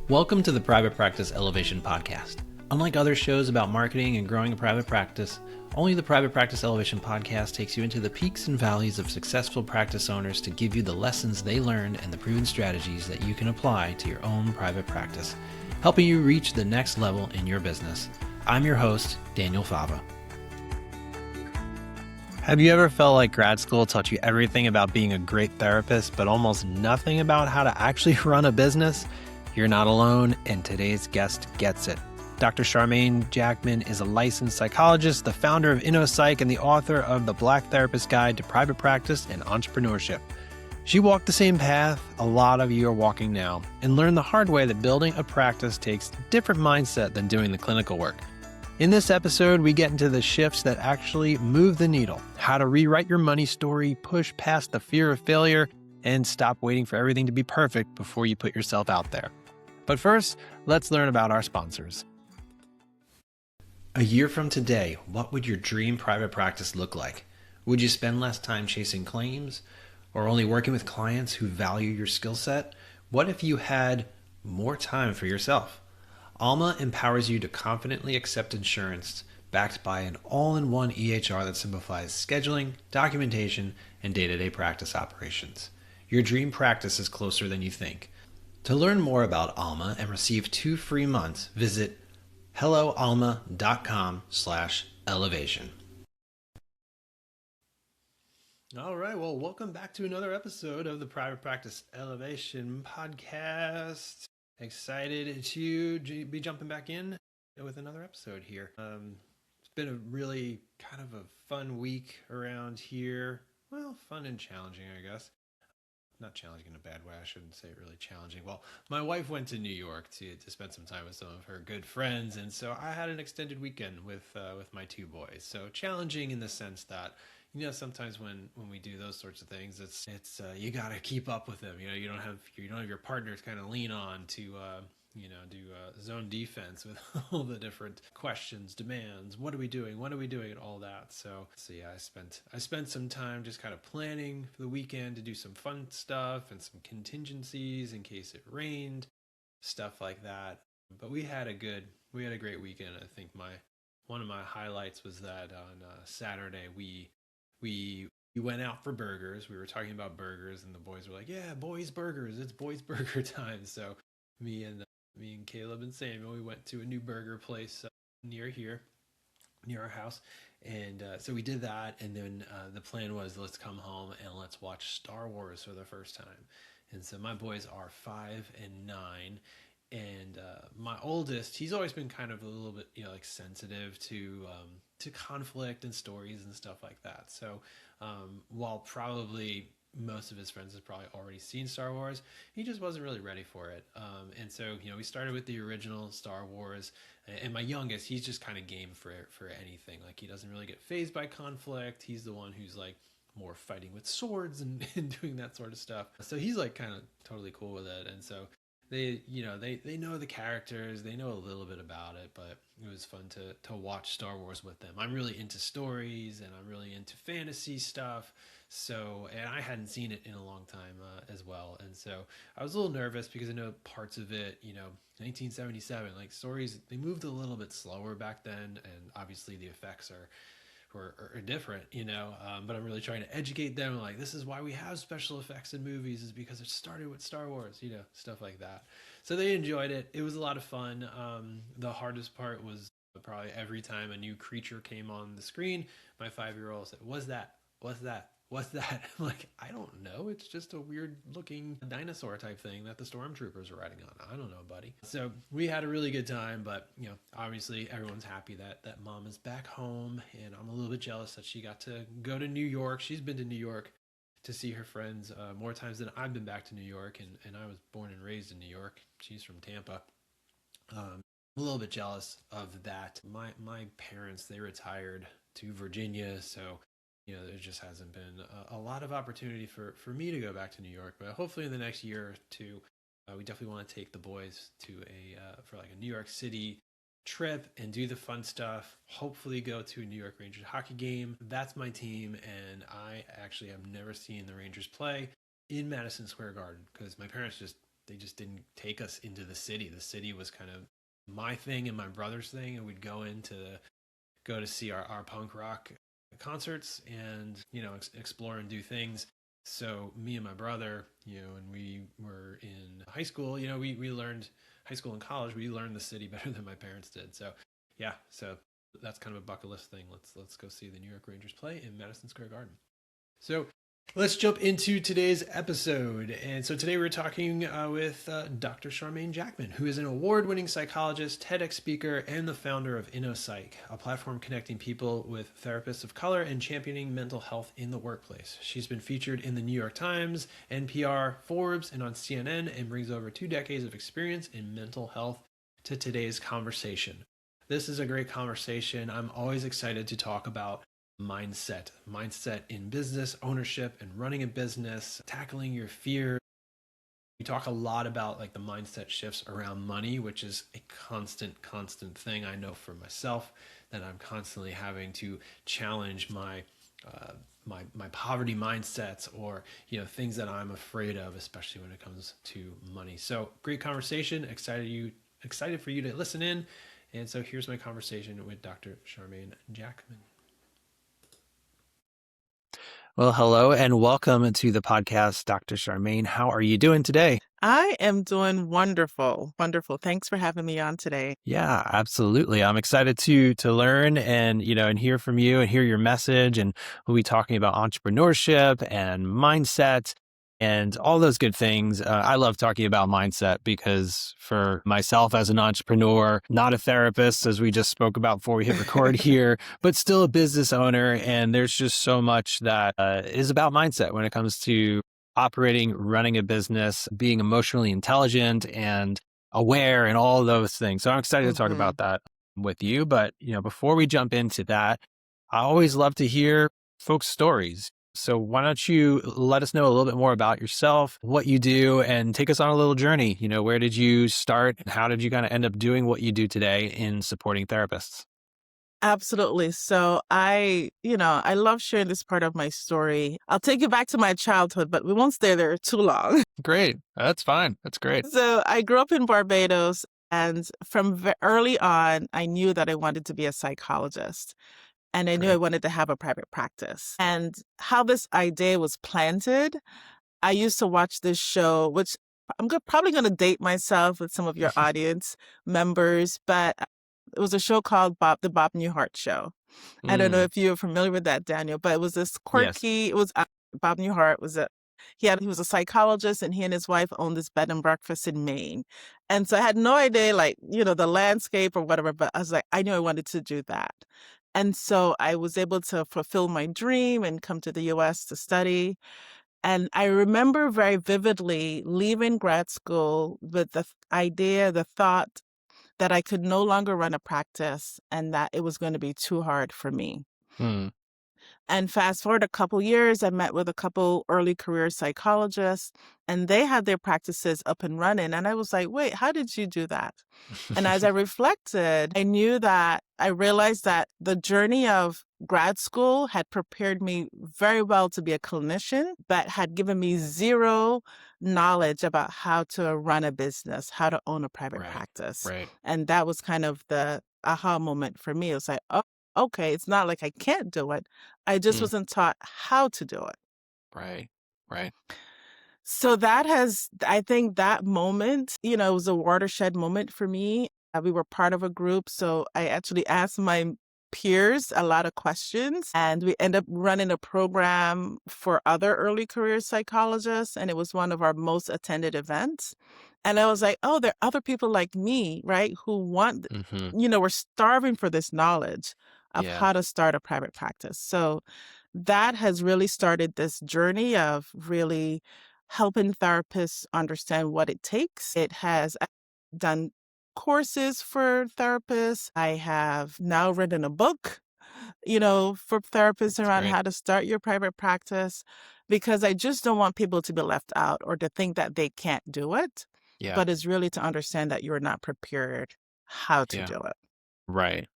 Welcome to the Private Practice Elevation Podcast. Unlike other shows about marketing and growing a private practice, only the Private Practice Elevation Podcast takes you into the peaks and valleys of successful practice owners to give you the lessons they learned and the proven strategies that you can apply to your own private practice, helping you reach the next level in your business. I'm your host, Daniel Fava. Have you ever felt like grad school taught you everything about being a great therapist, but almost nothing about how to actually run a business? You're not alone, and today's guest gets it. Dr. Charmain Jackman is a licensed psychologist, the founder of InnoPsych, and the author of The Black Therapist Guide to Private Practice and Entrepreneurship. She walked the same path a lot of you are walking now, and learned the hard way that building a practice takes a different mindset than doing the clinical work. In this episode, we get into the shifts that actually move the needle, how to rewrite your money story, push past the fear of failure, and stop waiting for everything to be perfect before you put yourself out there. But first, let's learn about our sponsors. A year from today, what would your dream private practice look like? Would you spend less time chasing claims or only working with clients who value your skill set? What if you had more time for yourself? Alma empowers you to confidently accept insurance backed by an all-in-one EHR that simplifies scheduling, documentation, and day-to-day practice operations. Your dream practice is closer than you think. To learn more about Alma and receive 2 free months, visit helloalma.com/elevation. All right, well, welcome back to another episode of the Private Practice Elevation Podcast. Excited to be jumping back in with another episode here. It's been a really kind of a fun week around here. Well, fun and challenging, I guess. Not challenging in a bad way. I shouldn't say really challenging. Well, my wife went to New York to spend some time with some of her good friends, and so I had an extended weekend with my 2 boys. So challenging in the sense that, you know, sometimes when we do those sorts of things, it's you got to keep up with them. You know, you don't have your partner to kind of lean on to do zone defense with all the different questions, demands. What are we doing? And all that. So yeah, I spent some time just kind of planning for the weekend to do some fun stuff and some contingencies in case it rained, stuff like that. But we had a great weekend. I think one of my highlights was that on Saturday we went out for burgers. We were talking about burgers, and the boys were like, "Yeah, boys burgers. It's boys burger time." So me and Caleb and Samuel, we went to a new burger place near our house, and so we did that. And then the plan was, let's come home and let's watch Star Wars for the first time. And so my boys are 5 and 9. And my oldest, he's always been kind of a little bit, like sensitive to conflict and stories and stuff like that. So while probably most of his friends has probably already seen Star Wars, he just wasn't really ready for it. And so, we started with the original Star Wars, and my youngest, he's just kind of game for anything. Like, he doesn't really get fazed by conflict. He's the one who's like more fighting with swords and doing that sort of stuff. So he's like kind of totally cool with it. And so they know the characters, they know a little bit about it, but it was fun to watch Star Wars with them. I'm really into stories, and I'm really into fantasy stuff. So, and I hadn't seen it in a long time as well. And so I was a little nervous because I know parts of it, 1977, like stories, they moved a little bit slower back then. And obviously the effects are different, but I'm really trying to educate them. Like, this is why we have special effects in movies, is because it started with Star Wars, stuff like that. So they enjoyed it. It was a lot of fun. The hardest part was probably every time a new creature came on the screen, my 5-year-old said, "What's that? What's that? What's that?" I'm like, "I don't know. It's just a weird looking dinosaur type thing that the stormtroopers are riding on. I don't know, buddy." So we had a really good time, but obviously everyone's happy that mom is back home, and I'm a little bit jealous that she got to go to New York. She's been to New York to see her friends more times than I've been back to New York, and I was born and raised in New York. She's from Tampa. I'm a little bit jealous of that. My parents, they retired to Virginia, so there just hasn't been a lot of opportunity for me to go back to New York. But hopefully in the next year or two, we definitely want to take the boys to for like a New York City trip and do the fun stuff. Hopefully go to a New York Rangers hockey game. That's my team, and I actually have never seen the Rangers play in Madison Square Garden because my parents just they just didn't take us into the city. The city was kind of my thing and my brother's thing, and we'd go to see our punk rock concerts and explore and do things. So me and my brother, and we were in high school, we learned high school and college, we learned the city better than my parents did. So yeah, so that's kind of a bucket list thing. Let's go see the New York Rangers play in Madison Square Garden. So let's jump into today's episode. And so today we're talking with Dr. Charmain Jackman, who is an award-winning psychologist, TEDx speaker, and the founder of InnoPsych, a platform connecting people with therapists of color and championing mental health in the workplace. She's been featured in the New York Times, NPR, Forbes, and on CNN, and brings over 2 decades of experience in mental health to today's conversation. This is a great conversation. I'm always excited to talk about mindset in business, ownership, and running a business, tackling your fear. We talk a lot about like the mindset shifts around money, which is a constant thing. I know for myself that I'm constantly having to challenge my poverty mindsets, or things that I'm afraid of, especially when it comes to money. So great conversation. Excited for you to listen in. And so here's my conversation with Dr. Charmain Jackman. Well, hello and welcome to the podcast, Dr. Charmain. How are you doing today? I am doing wonderful. Wonderful. Thanks for having me on today. Yeah, absolutely. I'm excited to learn and hear from you and hear your message. And we'll be talking about entrepreneurship and mindset and all those good things. I love talking about mindset because for myself as an entrepreneur, not a therapist, as we just spoke about before we hit record here, but still a business owner. And there's just so much that is about mindset when it comes to operating, running a business, being emotionally intelligent and aware and all those things. So I'm excited to talk about that with you. But, before we jump into that, I always love to hear folks' stories. So why don't you let us know a little bit more about yourself, what you do, and take us on a little journey. Where did you start and how did you kind of end up doing what you do today in supporting therapists? Absolutely. So I love sharing this part of my story. I'll take you back to my childhood, but we won't stay there too long. Great. That's fine. That's great. So I grew up in Barbados, and from early on, I knew that I wanted to be a psychologist. And I knew I wanted to have a private practice. And how this idea was planted, I used to watch this show, which probably going to date myself with some of your audience members, but it was a show called The Bob Newhart Show. I don't know if you're familiar with that, Daniel, but it was this quirky, It was Bob Newhart he was a psychologist, and he and his wife owned this bed and breakfast in Maine. And so I had no idea, the landscape or whatever, but I was like, I knew I wanted to do that. And so I was able to fulfill my dream and come to the US to study. And I remember very vividly leaving grad school with the thought that I could no longer run a practice and that it was going to be too hard for me. And fast forward a couple years, I met with a couple early career psychologists, and they had their practices up and running. And I was like, wait, how did you do that? And as I reflected, I realized that the journey of grad school had prepared me very well to be a clinician, but had given me zero knowledge about how to run a business, how to own a private practice. And that was kind of the aha moment for me. It was like, oh, okay, it's not like I can't do it. I just wasn't taught how to do it. Right. So I think that moment, it was a watershed moment for me. We were part of a group, so I actually asked my peers a lot of questions, and we ended up running a program for other early career psychologists, and it was one of our most attended events. And I was like, oh, there are other people like me, right, who want, we're starving for this knowledge of how to start a private practice. So that has really started this journey of really helping therapists understand what it takes. It has done courses for therapists. I have now written a book, for therapists around how to start your private practice, because I just don't want people to be left out or to think that they can't do it. But it's really to understand that you're not prepared how to do it. Right.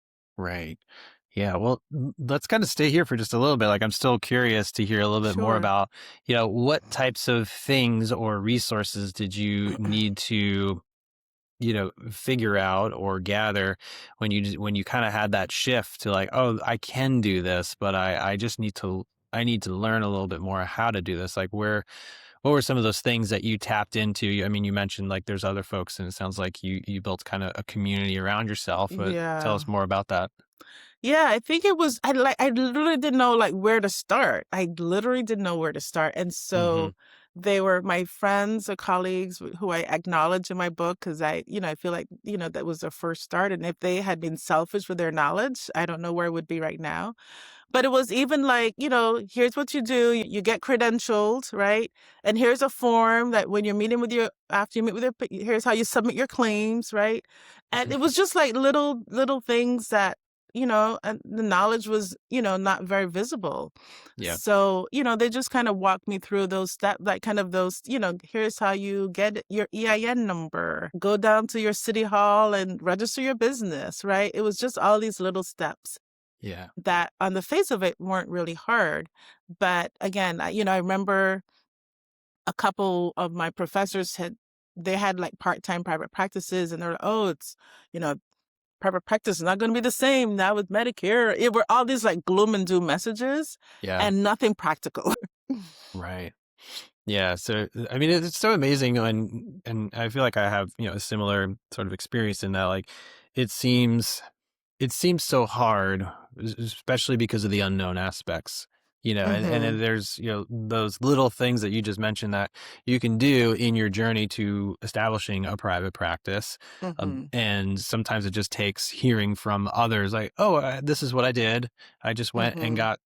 Yeah, well, let's kind of stay here for just a little bit. Like, I'm still curious to hear a little bit more Sure. about, what types of things or resources did you need to, figure out or gather when you kind of had that shift to like, oh, I can do this, but I just I need to learn a little bit more how to do this. Like, what were some of those things that you tapped into? I mean, you mentioned like there's other folks, and it sounds like you built kind of a community around yourself. But tell Yeah. us more about that. Yeah, I think it was I literally didn't know like where to start. I literally didn't know where to start. And Hmm. so they were my friends or colleagues who I acknowledge in my book because I feel like, that was their first start. And if they had been selfish with their knowledge, I don't know where I would be right now. But it was even like, here's what you do. You get credentialed, right? And here's a form that when you're meeting with after you meet with here's how you submit your claims, right? And it was just like little things that, and the knowledge was, not very visible. Yeah. So, they just kind of walked me through those steps, like kind of those, here's how you get your EIN number, go down to your city hall and register your business, right? It was just all these little steps Yeah. that on the face of it weren't really hard. But again, I remember a couple of my professors they had like part-time private practices and they're like, oh, it's, you know, private practice is not going to be the same now with Medicare. It were all these like gloom and doom messages Yeah. and nothing practical. Right. Yeah. So, I mean, it's so amazing. And I feel like I have, a similar sort of experience in that, like, it seems, it seems so hard, especially because of the unknown aspects, and Hmm. then there's, those little things that you just mentioned that you can do in your journey to establishing a private practice. Hmm. And sometimes it just takes hearing from others like, oh, this is what I did. I just went and Hmm. got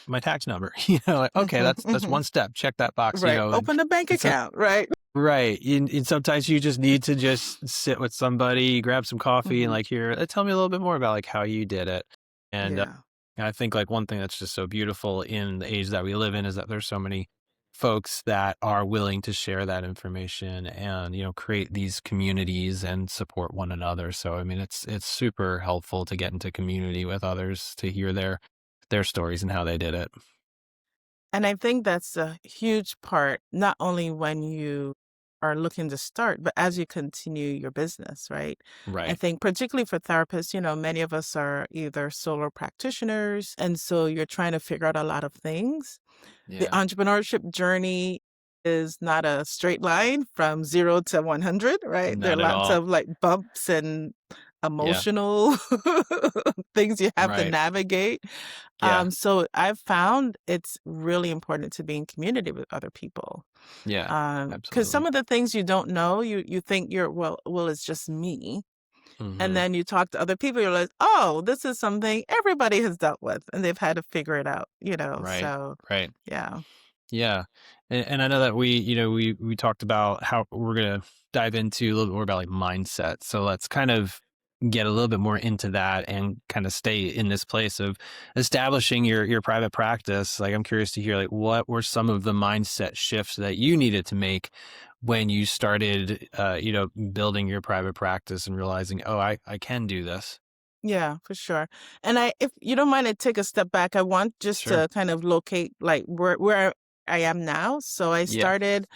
my tax number, like, okay, Hmm. that's Hmm. one step, check that box, Right. Open a bank and so, account. Right. right. And sometimes you just need to just sit with somebody, grab some coffee and Hmm. like, here, tell me a little bit more about like how you did it. And Yeah. I think like one thing that's just so beautiful in the age that we live in is that there's so many folks that are willing to share that information and, create these communities and support one another. So, I mean, it's super helpful to get into community with others to hear their stories and how they did it. And I think that's a huge part, not only when you are looking to start, but as you continue your business, right? I Right. think, particularly for therapists, many of us are either solo practitioners. And so you're trying to figure out a lot of things. The Yeah. entrepreneurship journey is not a straight line from 0 to 100, right? There are Not at lots all. of like bumps and Yeah. emotional things you have to Right. navigate. Yeah. So I've found it's really important to be in community with other people. Yeah. Because some Absolutely. of the things you don't know, you think well, it's just me. And Hmm. then you talk to other people, you're like, oh, this is something everybody has dealt with and they've had to figure it out. Right. So Right. yeah. Yeah. And I know that we talked about how we're going to dive into a little bit more about like mindset. So let's kind of get a little bit more into that and kind of stay in this place of establishing your private practice. Like, I'm curious to hear like what were some of the mindset shifts that you needed to make when you started building your private practice and realizing, oh, I can do this. Yeah, for sure. And if you don't mind, I take a step back. I want just Sure. to kind of locate like where I am now. So I Yeah. started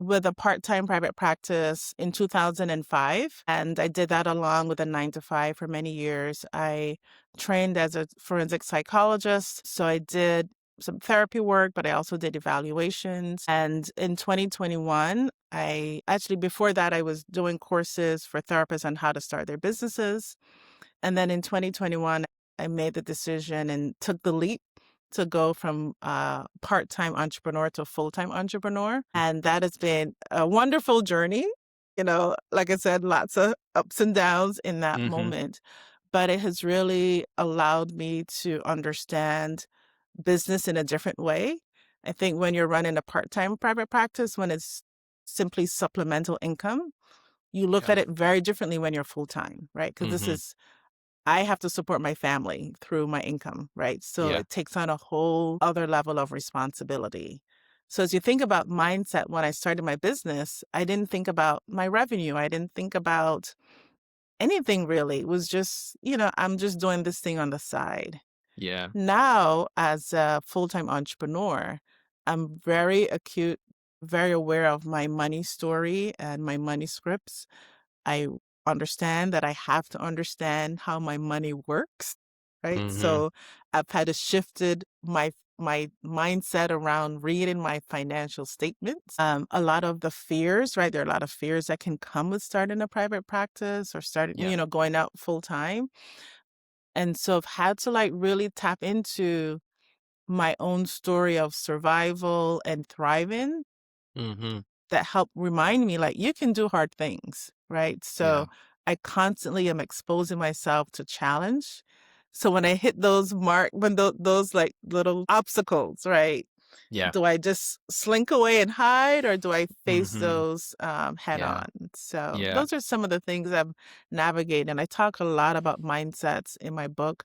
with a part-time private practice in 2005, and I did that along with a 9 to 5 for many years. I trained as a forensic psychologist, so I did some therapy work, but I also did evaluations. And in 2021, I actually before that I was doing courses for therapists on how to start their businesses. And then in 2021, I made the decision and took the leap to go from part-time entrepreneur to full-time entrepreneur. And that has been a wonderful journey. Like I said, lots of ups and downs in that Mm-hmm. moment. But it has really allowed me to understand business in a different way. I think when you're running a part-time private practice, when it's simply supplemental income, you look Yeah. at it very differently when you're full-time, right? Because Mm-hmm. I have to support my family through my income, right? So Yeah. it takes on a whole other level of responsibility. So as you think about mindset, when I started my business, I didn't think about my revenue. I didn't think about anything really. It was just, I'm just doing this thing on the side. Yeah. Now, as a full-time entrepreneur, I'm very acute, very aware of my money story and my money scripts. I understand that I have to understand how my money works, right? Mm-hmm. So I've had to shifted my mindset around reading my financial statements. A lot of the fears, right? There are a lot of fears that can come with starting a private practice or starting, Yeah. going out full time. And so I've had to like really tap into my own story of survival and thriving Mm-hmm. that help remind me like you can do hard things, right? So Yeah. I constantly am exposing myself to challenge. So when I hit those when those like little obstacles, right? Yeah. Do I just slink away and hide, or do I face Mm-hmm. those head Yeah. on? So Yeah. those are some of the things I've navigated. And I talk a lot about mindsets in my book.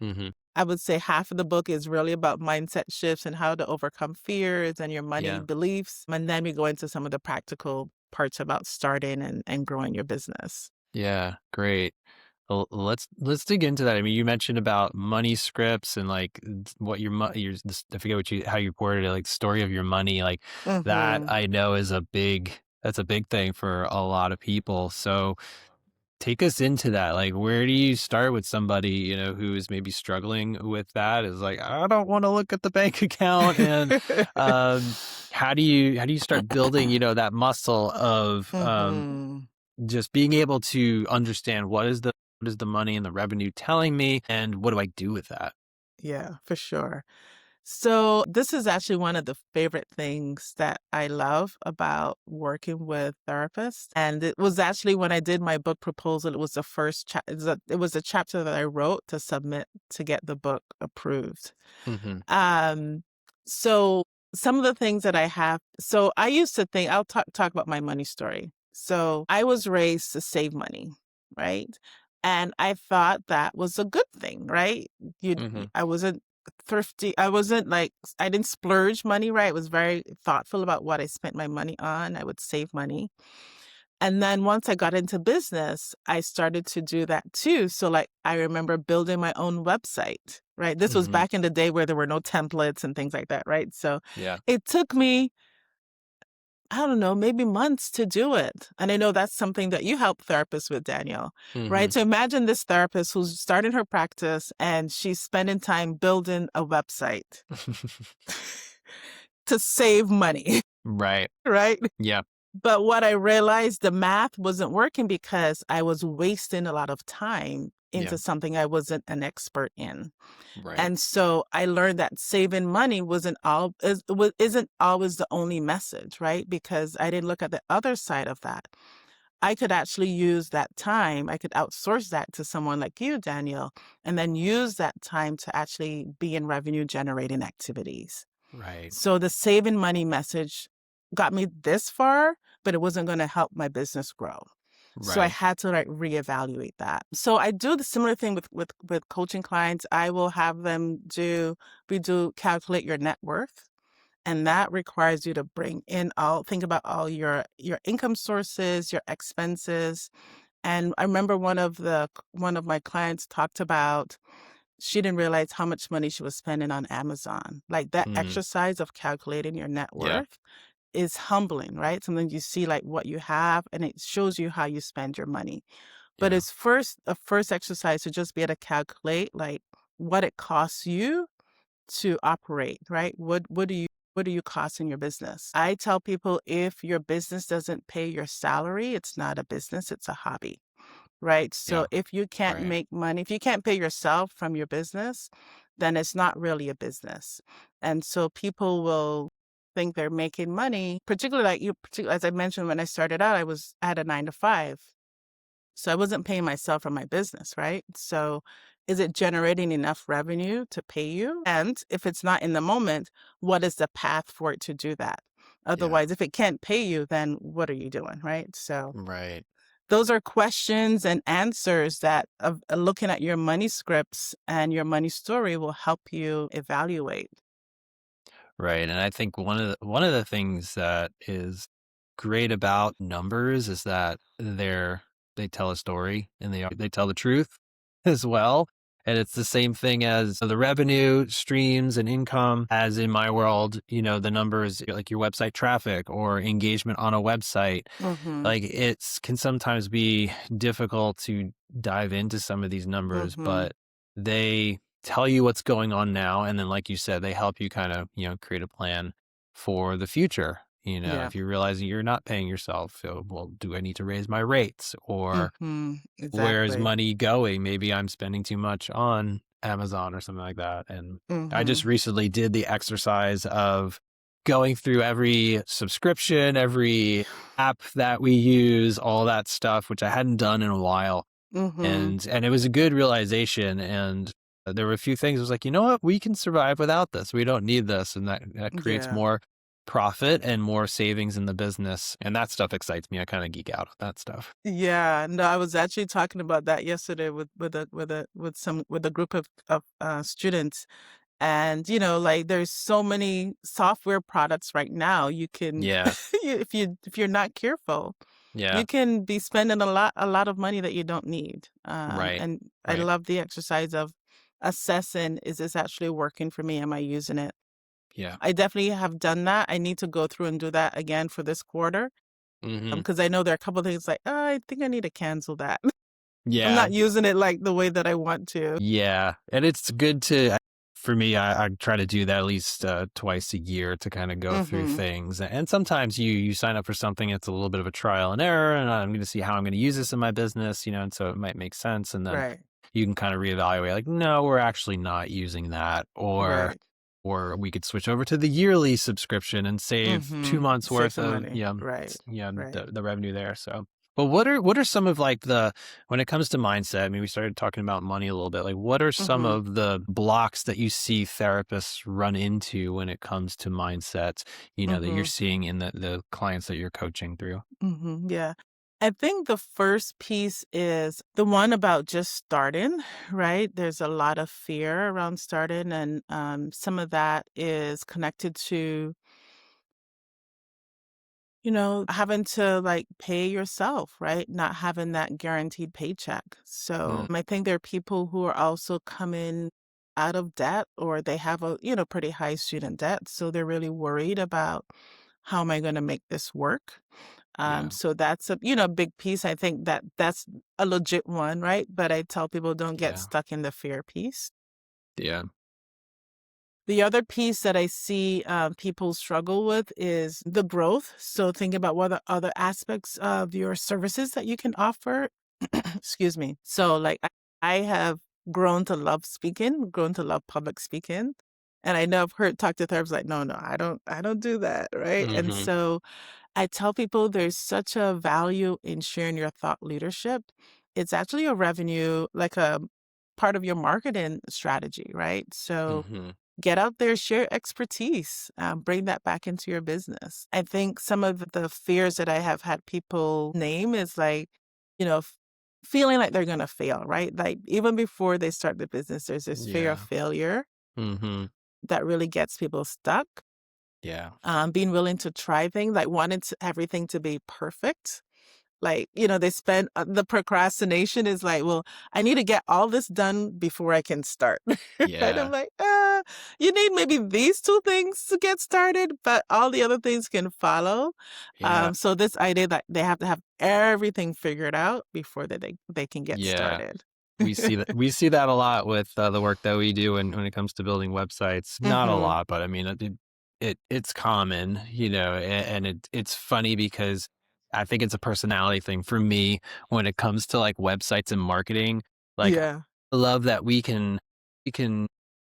Mm-hmm. I would say half of the book is really about mindset shifts and how to overcome fears and your money Yeah. beliefs. And then we go into some of the practical parts about starting and growing your business. Yeah. Great. Well, let's dig into that. I mean, you mentioned about money scripts and like what I forget how you worded it, like story of your money, like that Hmm. I know is that's a big thing for a lot of people. So take us into that. Like, where do you start with somebody, who is maybe struggling with that? Is like, I don't want to look at the bank account. And how do you start building, that muscle of Hmm. just being able to understand what is the money and the revenue telling me, and what do I do with that? Yeah, for sure. So this is actually one of the favorite things that I love about working with therapists. And it was actually when I did my book proposal, it was the first it was a chapter that I wrote to submit to get the book approved. Mm-hmm. Um, so some of the things that I have, so I used to think, I'll talk about my money story. So I was raised to save money, right? And I thought that was a good thing, right? Mm-hmm. I wasn't thrifty. I wasn't like, I didn't splurge money, right? I was very thoughtful about what I spent my money on. I would save money. And then once I got into business, I started to do that too. So like I remember building my own website, right? This was Mm-hmm. back in the day where there were no templates and things like that, right? So Yeah. it took me, I don't know, maybe months to do it. And I know that's something that you help therapists with, Danielle, Mm-hmm. right? So imagine this therapist who's starting her practice and she's spending time building a website to save money, Right. right? Yeah. But what I realized, the math wasn't working because I was wasting a lot of time Yeah. into something I wasn't an expert in. Right. And so I learned that saving money isn't always the only message, right? Because I didn't look at the other side of that. I could actually use that time. I could outsource that to someone like you, Daniel, and then use that time to actually be in revenue generating activities. Right. So the saving money message got me this far, but it wasn't going to help my business grow. So I Right. had to like reevaluate that. So I do the similar thing with coaching clients. I will have them calculate your net worth. And that requires you to think about all your income sources, your expenses. And I remember one of my clients talked about she didn't realize how much money she was spending on Amazon. Like that Mm. exercise of calculating your net Yeah. worth is humbling, right? Sometimes you see like what you have and it shows you how you spend your money. But Yeah. it's a first exercise to just be able to calculate like what it costs you to operate, right? What do you cost in your business? I tell people if your business doesn't pay your salary, it's not a business, it's a hobby, right? So Yeah. if you can't Right. make money, if you can't pay yourself from your business, then it's not really a business. And so people will think they're making money, particularly like you, particularly as I mentioned when I started out, I had a 9 to 5. So I wasn't paying myself from my business, right? So is it generating enough revenue to pay you? And if it's not in the moment, what is the path for it to do that? Yeah. Otherwise, if it can't pay you, then what are you doing, right? So Right. those are questions and answers that looking at your money scripts and your money story will help you evaluate. Right. And I think one of the things that is great about numbers is that they're they tell a story and they tell the truth as well. And it's the same thing as the revenue streams and income, as in my world, the numbers like your website traffic or engagement on a website. Mm-hmm. Like it's can sometimes be difficult to dive into some of these numbers, Mm-hmm. but they tell you what's going on now. And then, like you said, they help you kind of, create a plan for the future. Yeah. If you realize you're not paying yourself, so, well, do I need to raise my rates? Or Mm-hmm. where is Exactly. money going? Maybe I'm spending too much on Amazon or something like that. And I Mm-hmm. just recently did the exercise of going through every subscription, every app that we use, all that stuff, which I hadn't done in a while. Mm-hmm. And it was a good realization. And there were a few things I was like, you know what, we can survive without this. We don't need this. And that creates Yeah. more profit and more savings in the business. And that stuff excites me. I kind of geek out on that stuff. Yeah, no, I was actually talking about that yesterday with a group of students, and like there's so many software products right now. You can, Yeah. if you're not careful, Yeah. you can be spending a lot of money that you don't need. Right. And I Right. love the exercise of assessing: is this actually working for me? Am I using it? Yeah. I definitely have done that. I need to go through and do that again for this quarter. Hmm. Because I know there are a couple of things like, oh, I think I need to cancel that. I'm Yeah. not using it like the way that I want to. Yeah. And it's good for me, I try to do that at least twice a year to kind of go through Mm-hmm. things. And sometimes you sign up for something, it's a little bit of a trial and error, and I'm going to see how I'm going to use this in my business, and so it might make sense. And then Right. you can kind of reevaluate, like, no, we're actually not using that. Right. Or we could switch over to the yearly subscription and save Mm-hmm. 2 months Save worth some of, money. Right. Right. the revenue there. So, but what are some of like when it comes to mindset, I mean, we started talking about money a little bit. Like, what are some Mm-hmm. of the blocks that you see therapists run into when it comes to mindset, that you're Mm-hmm. seeing in the clients that you're coaching through? Mm-hmm. Yeah. I think the first piece is the one about just starting, right? There's a lot of fear around starting, and some of that is connected to having to like pay yourself, right? Not having that guaranteed paycheck. So Mm, I think there are people who are also coming out of debt, or they have a pretty high student debt. So they're really worried about, how am I going to make this work? yeah. So that's a big piece. I think that's a legit one, right? But I tell people, don't get Yeah. stuck in the fear piece. Yeah. The other piece that I see people struggle with is the growth. So think about what are other aspects of your services that you can offer. Excuse me. So like I have grown to love speaking, grown to love public speaking. And I know I've heard talk to therapists like, no, no, I don't do that. Right. And Hmm. so I tell people there's such a value in sharing your thought leadership. It's actually a revenue, like a part of your marketing strategy, right? So Hmm. get out there, share expertise, bring that back into your business. I think some of the fears that I have had people name is like, feeling like they're going to fail, right? Like even before they start the business, there's this fear of Yeah. failure Hmm. that really gets people stuck. Yeah. Being willing to try things, like wanting everything to be perfect. Like, they spend the procrastination is like, well, I need to get all this done before I can start. Right? I'm Yeah. like, you need maybe these two things to get started, but all the other things can follow. Yeah. So this idea that they have to have everything figured out before they can get Yeah. started. We see that a lot with the work that we do when it comes to building websites. Not a Mm-hmm. lot, but I mean it's common, and it's funny because I think it's a personality thing for me when it comes to like websites and marketing. Like Yeah. I love that we can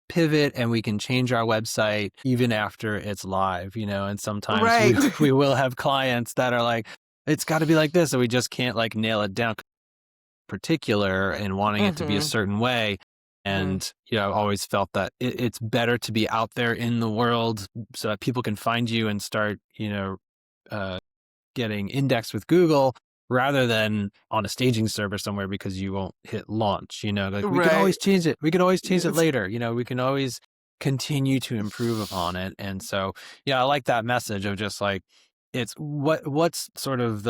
pivot and we can change our website even after it's live, and sometimes we Right. we will have clients that are like, it's got to be like this, and we just can't like nail it down particular and wanting it to be a Mm-hmm. certain way. Mm-hmm. And, I've always felt that it's better to be out there in the world so that people can find you and start, uh, getting indexed with Google rather than on a staging server somewhere because you won't hit launch, like we could Right. always change it. We could always change it Yes. later. We can always continue to improve upon it. And so, yeah, I like that message of just like, it's what's sort of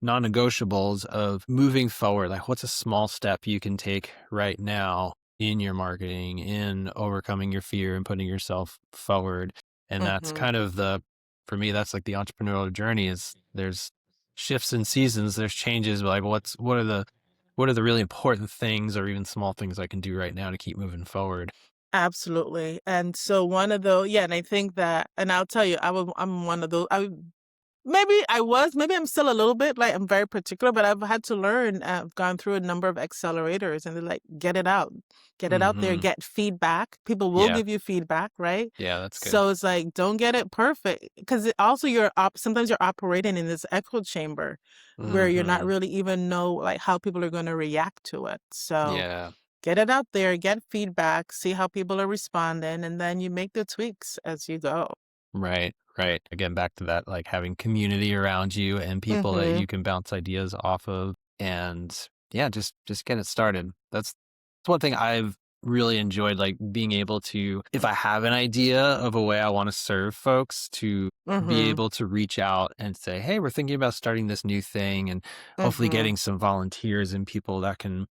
non-negotiables of moving forward? Like, what's a small step you can take right now in your marketing, in overcoming your fear and putting yourself forward? And that's Mm-hmm. kind of for me, that's like the entrepreneurial journey is there's shifts in seasons, there's changes, but like what are the really important things or even small things I can do right now to keep moving forward? Absolutely. And so one of those, yeah, and I think that, and I'll tell you, I'm one of those. Maybe I'm still a little bit like I'm very particular, but I've had to learn. I've gone through a number of accelerators, and they're like, get it out there, Hmm. get feedback. People will Yeah. give you feedback, right? Yeah, that's good. So it's like, don't get it perfect, because also sometimes you're operating in this echo chamber where you're not Hmm. really even know like how people are going to react to it. So Yeah. get it out there, get feedback, see how people are responding, and then you make the tweaks as you go. Right, right. Again, back to that, like having community around you and people that Mm-hmm. you can bounce ideas off of, and yeah, just get it started. That's one thing I've really enjoyed, like being able to, if I have an idea of a way I want to serve folks, to be Mm-hmm. able to reach out and say, hey, we're thinking about starting this new thing, and hopefully Mm-hmm. getting some volunteers and people that can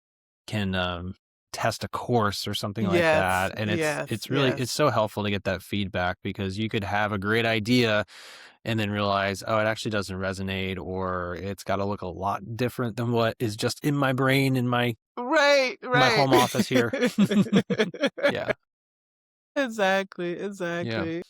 test a course or something like Yes, that. And yes, it's really it's yes. so helpful to get that feedback, because you could have a great idea and then realize, oh, it actually doesn't resonate, or it's got to look a lot different than what is just in my brain in Right, my right. home office here. Yeah. Exactly, Yeah. exactly.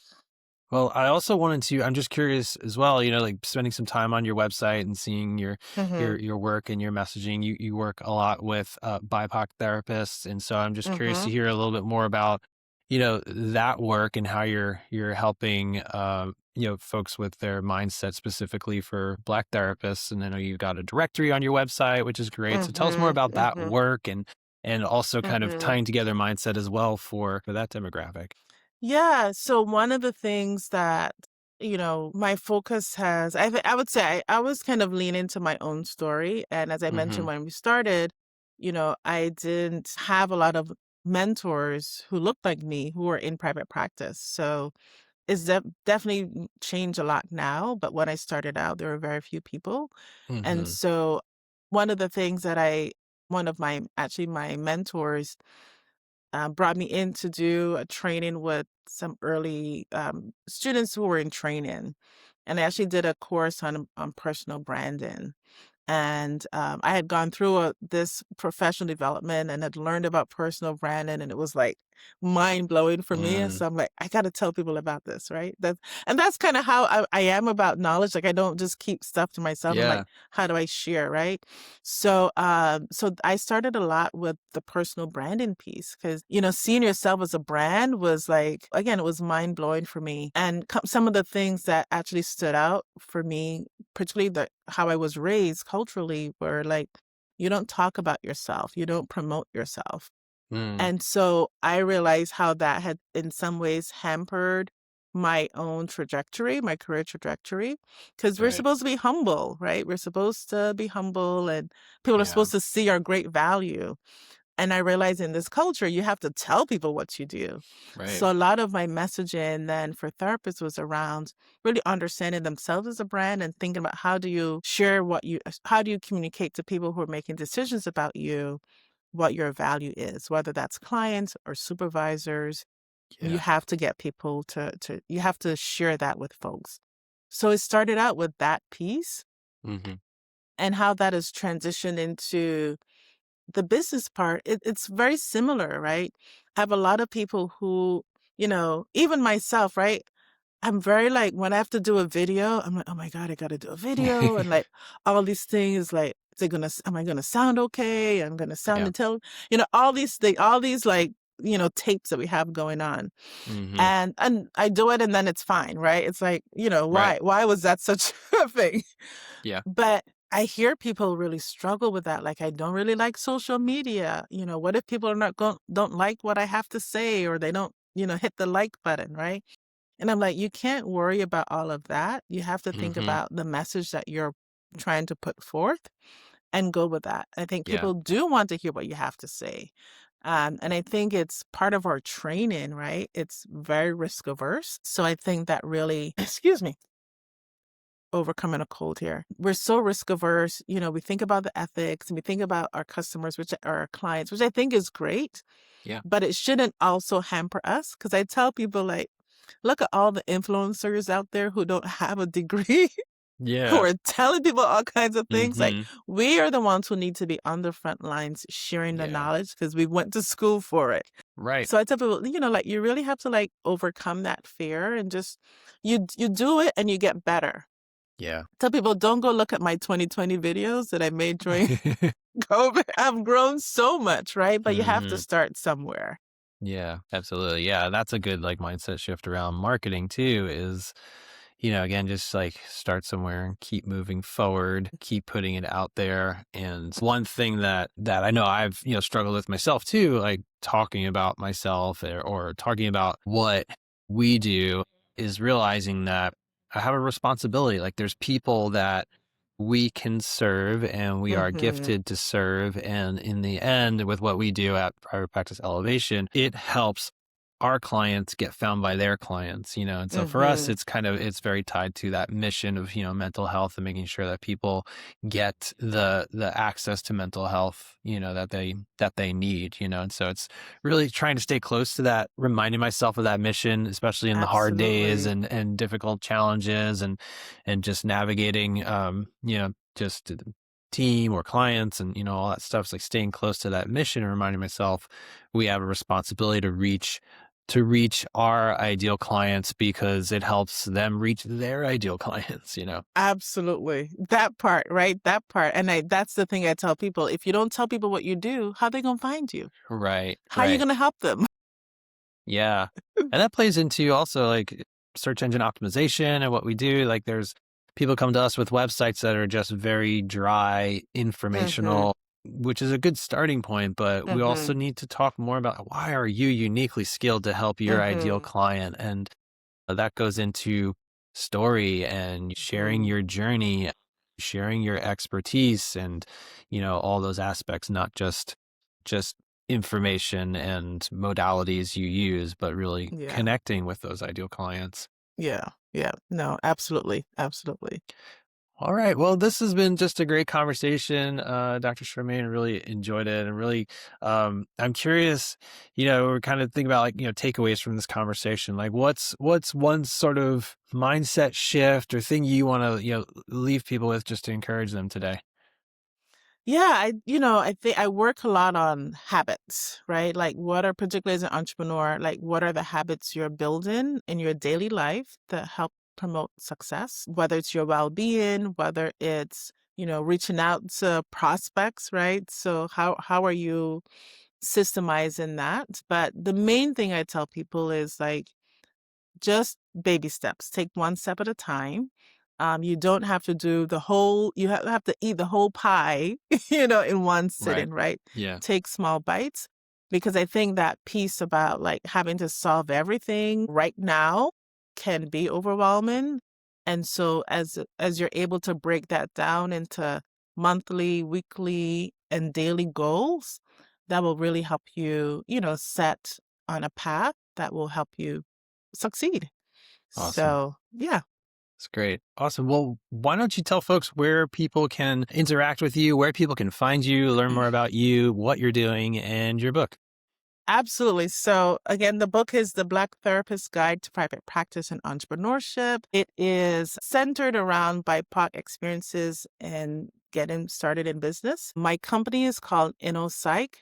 Well, I also wanted to, I'm just curious as well, like spending some time on your website and seeing Mhm, your work and your messaging. You work a lot with BIPOC therapists. And so I'm just curious to mhm, hear a little bit more about, that work and how you're helping folks with their mindset, specifically for Black therapists. And I know you've got a directory on your website, which is great. So tell us more mhm, about that mhm, work, and also kind of mhm. tying together mindset as well for that demographic. Yeah, so one of the things that, my focus has, I would say I was kind of leaning to my own story. And as I mentioned Mm-hmm. when we started, I didn't have a lot of mentors who looked like me who were in private practice. So it's definitely changed a lot now. But when I started out, there were very few people. And Mm-hmm. so one of the things that one of my mentors brought me in to do a training with some early students who were in training. And I actually did a course on personal branding. And I had gone through this professional development and had learned about personal branding, and it was like mind blowing for me. And Mm. so I'm like, I got to tell people about this, right? That's kind of how I am about knowledge. Like I don't just keep stuff to myself. I'm like, Yeah. how do I share, right? So I started a lot with the personal branding piece because seeing yourself as a brand was like, again, it was mind blowing for me. And some of the things that actually stood out for me, particularly how I was raised culturally, were like, you don't talk about yourself, you don't promote yourself. Mm. And so I realized how that had in some ways hampered my own trajectory, my career trajectory, because we're Right. supposed to be humble, right? We're supposed to be humble, and people are Yeah. supposed to see our great value. And I realized in this culture, you have to tell people what you do. Right. So a lot of my messaging then for therapists was around really understanding themselves as a brand and thinking about how do you communicate to people who are making decisions about you, what your value is, whether that's clients or supervisors. You Yeah. have to get people you have to share that with folks. So it started out with that piece Mhm. and how that has transitioned into the business part. It's very similar, right? I have a lot of people who, even myself, right? I'm very like, when I have to do a video, I'm like, oh my God, I got to do a video. And like all these things, like, am I going to sound okay? I'm going to sound Yeah. all these things, all these like, tapes that we have going on. Mhm. And I do it and then it's fine, right? It's like, Right. why was that such a thing? Yeah. But I hear people really struggle with that. Like, I don't really like social media. What if people are not going, don't like what I have to say, or they don't, hit the like button, right? And I'm like, you can't worry about all of that. You have to think Mhm. about the message that you're trying to put forth and go with that. I think Yeah. people do want to hear what you have to say. And I think it's part of our training, right? It's very risk averse. So I think that really, excuse me, overcoming a cold here. We're so risk averse. We think about the ethics and we think about our customers, which are our clients, which I think is great. Yeah. But it shouldn't also hamper us. Because I tell people, like, look at all the influencers out there who don't have a degree, who Yeah. are telling people all kinds of things. Like, Mhm. we are the ones who need to be on the front lines sharing the Yeah. knowledge because we went to school for it. Right. So I tell people, like, you really have to like overcome that fear and just you do it and you get better. Yeah. Tell people, don't go look at my 2020 videos that I made during COVID. I've grown so much, right? But you have to Mhm. start somewhere. Yeah, absolutely. Yeah, that's a good like mindset shift around marketing too is, again, just like start somewhere and keep moving forward, keep putting it out there. And one thing that I know I've, struggled with myself too, like talking about myself or talking about what we do is realizing that I have a responsibility. Like there's people that we can serve and we are Mm-hmm. gifted to serve. And in the end, with what we do at Private Practice Elevation, it helps our clients get found by their clients, and so for us, Mm-hmm. it's very tied to that mission of, mental health and making sure that people get the access to mental health, that they need, and so it's really trying to stay close to that, reminding myself of that mission, especially in the hard days Absolutely. and difficult challenges and just navigating, just the team or clients and, all that stuff. It's like staying close to that mission and reminding myself we have a responsibility to reach our ideal clients because it helps them reach their ideal clients, Absolutely. That part, right? That part. And that's the thing I tell people. If you don't tell people what you do, how are they going to find you? Right, How are you right. going to help them? Yeah. And that plays into also like search engine optimization and what we do. Like there's people come to us with websites that are just very dry, Mm-hmm. informational, which is a good starting point, but we Mm-hmm. also need to talk more about why are you uniquely skilled to help your ideal Mm-hmm. client? And that goes into story and sharing your journey, sharing your expertise and, all those aspects, not just information and modalities you use, but really Yeah. connecting with those ideal clients. Yeah. Yeah. No, absolutely. Absolutely. All right. Well, this has been just a great conversation, Dr. Charmain. Really enjoyed it, and really, I'm curious. We're kind of thinking about like takeaways from this conversation. Like, what's one sort of mindset shift or thing you want to leave people with just to encourage them today? Yeah, I think I work a lot on habits, right? Like what are, particularly as an entrepreneur, like what are the habits you're building in your daily life that help promote success, whether it's your well-being, whether it's, reaching out to prospects, right? So how are you systemizing that? But the main thing I tell people is like just baby steps. Take one step at a time. You don't have to do the whole, have to eat the whole pie, in one Right. sitting, right? Yeah. Take small bites because I think that piece about like having to solve everything right now can be overwhelming. And so as you're able to break that down into monthly, weekly, and daily goals, that will really help you, set on a path that will help you succeed. Awesome. So, yeah. That's great. Awesome. Well, why don't you tell folks where people can interact with you, where people can find you, learn more about you, what you're doing, and your book? Absolutely. So, again, the book is The Black Therapist's Guide to Private Practice and Entrepreneurship. It is centered around BIPOC experiences and getting started in business. My company is called InnoPsych,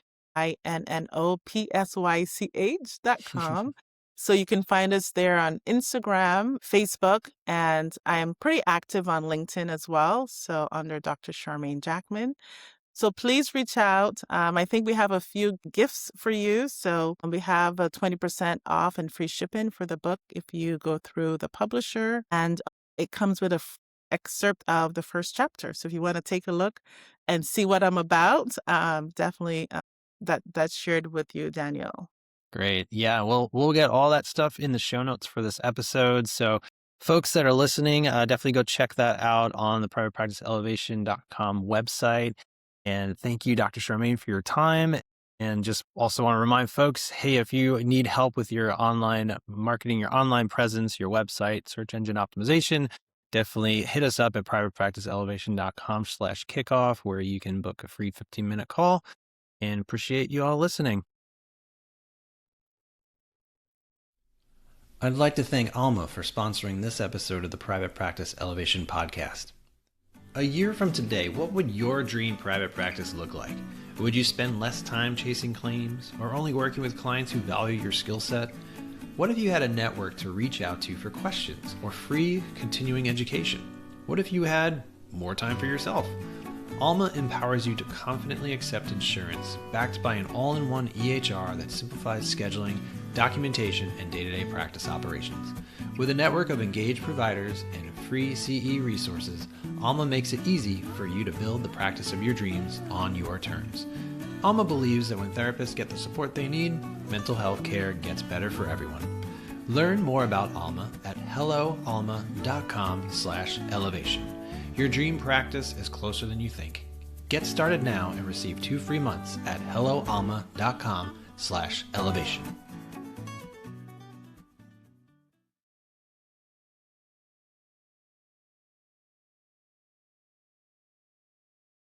INNOPSYCH.com. So you can find us there on Instagram, Facebook, and I am pretty active on LinkedIn as well. So under Dr. Charmain Jackman. So please reach out. I think we have a few gifts for you. So we have a 20% off and free shipping for the book if you go through the publisher. And it comes with a excerpt of the first chapter. So if you want to take a look and see what I'm about, definitely that's shared with you, Daniel. Great. Yeah. Well, we'll get all that stuff in the show notes for this episode. So folks that are listening, definitely go check that out on the privatepracticeelevation.com website. And thank you, Dr. Charmaine, for your time. And just also want to remind folks, hey, if you need help with your online marketing, your online presence, your website, search engine optimization, definitely hit us up at privatepracticeelevation.com/kickoff, where you can book a free 15-minute call, and appreciate you all listening. I'd like to thank Alma for sponsoring this episode of the Private Practice Elevation Podcast. A year from today, what would your dream private practice look like? Would you spend less time chasing claims, or only working with clients who value your skill set? What if you had a network to reach out to for questions or free continuing education? What if you had more time for yourself? Alma empowers you to confidently accept insurance backed by an all-in-one EHR that simplifies scheduling, documentation, and day-to-day practice operations. With a network of engaged providers and free CE resources, Alma makes it easy for you to build the practice of your dreams on your terms. Alma believes that when therapists get the support they need, mental health care gets better for everyone. Learn more about Alma at helloalma.com/elevation. Your dream practice is closer than you think. Get started now and receive 2 free months at helloalma.com/elevation.